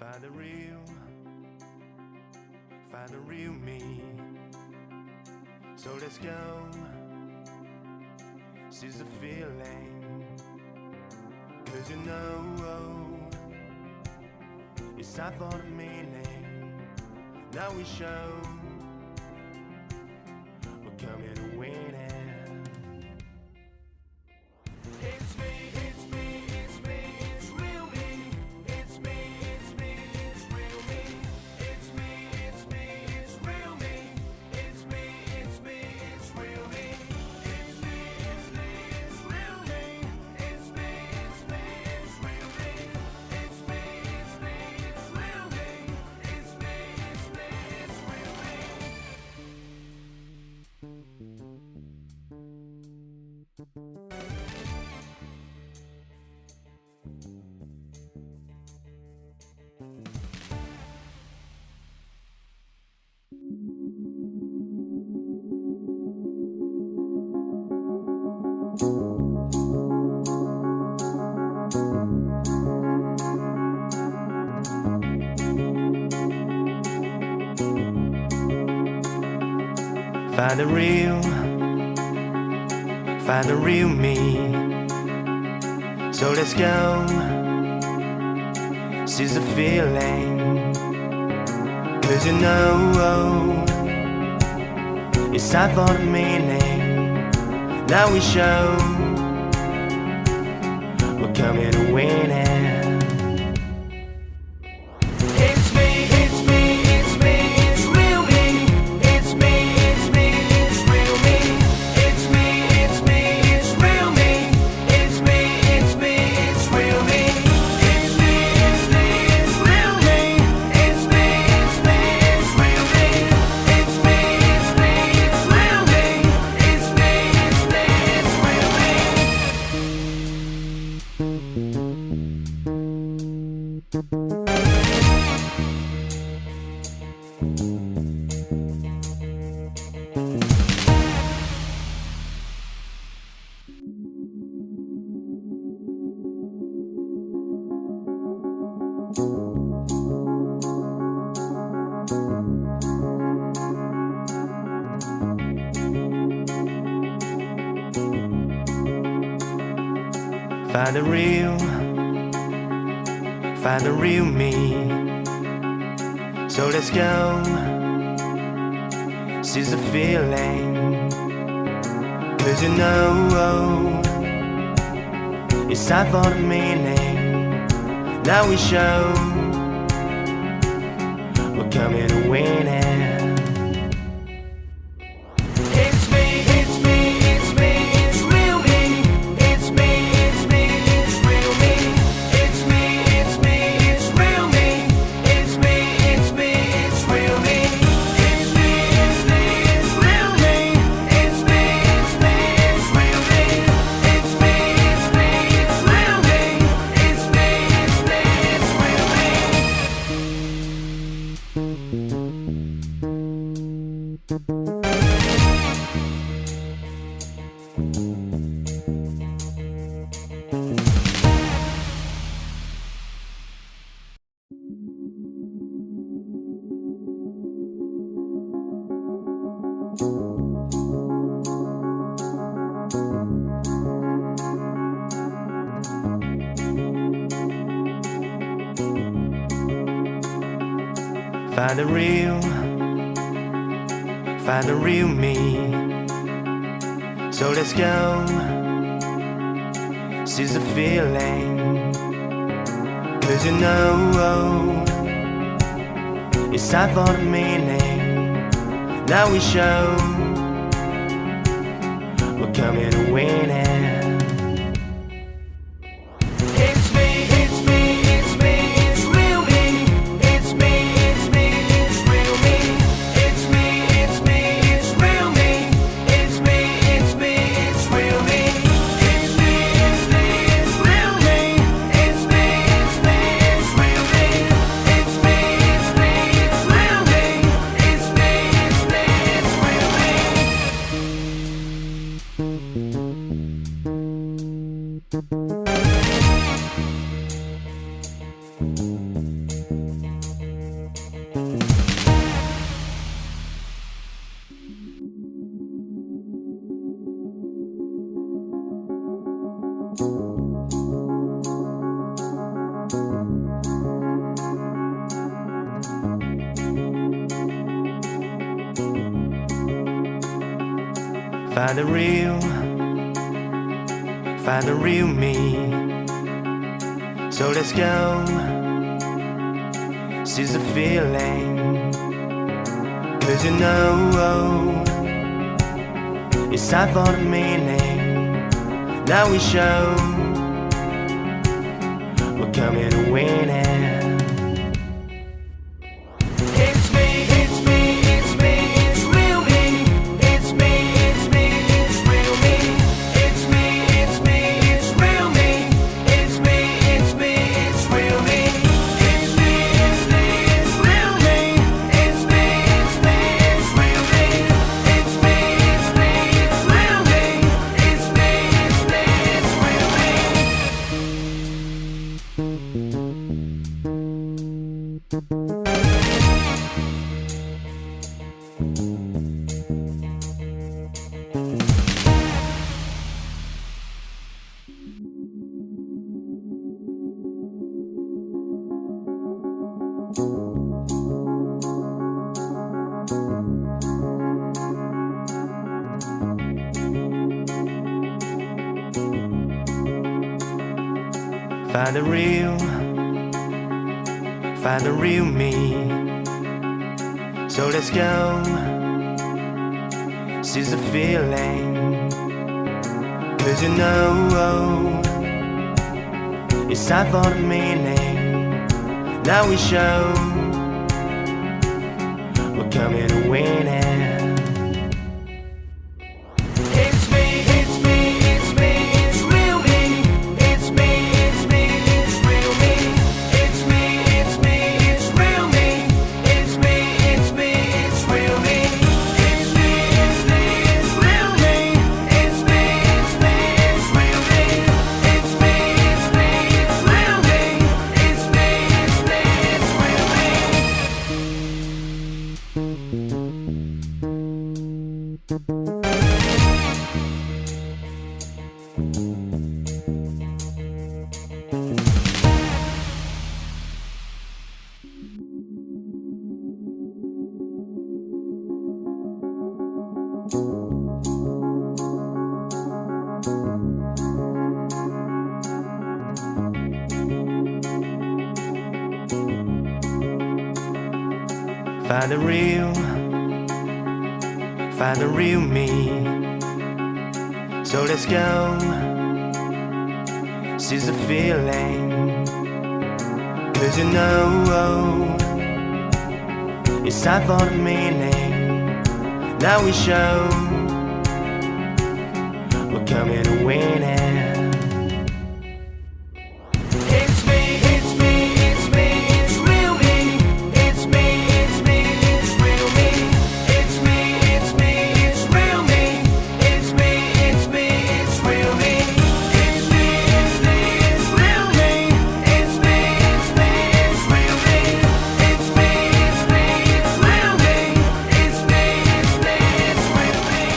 Find the real me. So let's go, seize the feeling. Cause you know, it's time for the meaning. Now we show, we're coming to win it. It's me, it's me, it's me, it's real me. It's me, it's me, it's real me. It's me, it's me, it's real me. It's me, it's me, it's real me. It's me, it's me, it's real me. It's me, it's me, it's real me. It's me, it's me, it's real me. It's me, it's me, it's real me. Find the real me. So let's go, seize the feeling. Cause you know, it's time for the meaning. Now we show, we're coming to win it. Find the real me. So let's go, seize the feeling. Cause you know, it's time for the meaning. Now we show, we're coming to win it. Find the real me. So let's go, seize the feeling. Cause you know, it's time for the meaning. Now we show, we're coming to win it. Find the real me. So let's go, seize the feeling. 'Cause you know it's time for the meaning. Now we show we're coming to win it. It's me, it's me, it's me, it's real me. It's me, it's me, it's real me. It's me, it's me, it's real me. It's me, it's me, it's real me. It's me, it's me, it's real me. It's me, it's me, it's real me. It's me, it's me, it's real me. It's me, it's me, it's real me. Find the real me. So let's go, seize the feeling. 'Cause you know it's time for the meaning. Now we show we're coming to win it. It's me, it's me, it's me, it's real me. It's me, it's me, it's real me. It's me, it's me, it's real me. It's me, it's me, it's real me. It's me, it's me, it's real me. It's me, it's me, it's real me. It's me, it's me, it's real me. It's me, it's me, it's real me. Find the real me. So let's go, seize the feeling. 'Cause you know it's time for the meaning. Now we show we're coming to win it. It's me, it's me, it's me, it's real me. It's me, it's me, it's real me. It's me, it's me, it's real me. It's me, it's me, it's real me. It's me, it's me, it's real me. It's me, it's me, it's real me. It's me, it's me, it's real me. It's me, it's me, it's real me.